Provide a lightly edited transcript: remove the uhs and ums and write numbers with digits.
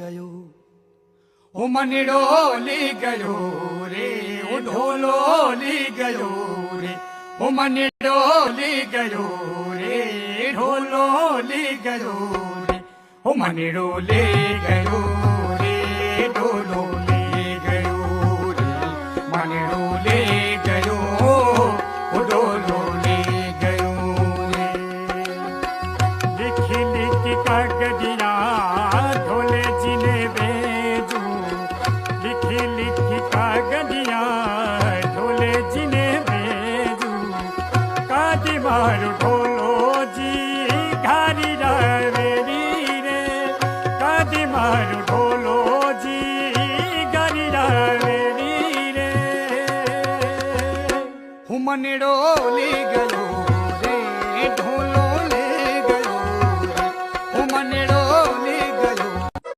ગયો ઓ મનડો લી ગયો રે ઓ ઢોલો લી ગયો રે ઓ મનડો લી ગયો રે ઢોલો લી ગયો રે ઓ મનડો લી ગયો રે ઢોલો લી ગયો રે મનડો લી ગયો ઓ ઢોલો લી ગયો રે लिखी लिखी कागदिया ढोले जी ने भेजू लिखी लिखी कागदिया ढोले जी ने भेजू कादी मारू ढोलो जी घारी रावेरी रे कादी मारू ढोलो जी घारी रावेरी रे હું મનડો લી ગયો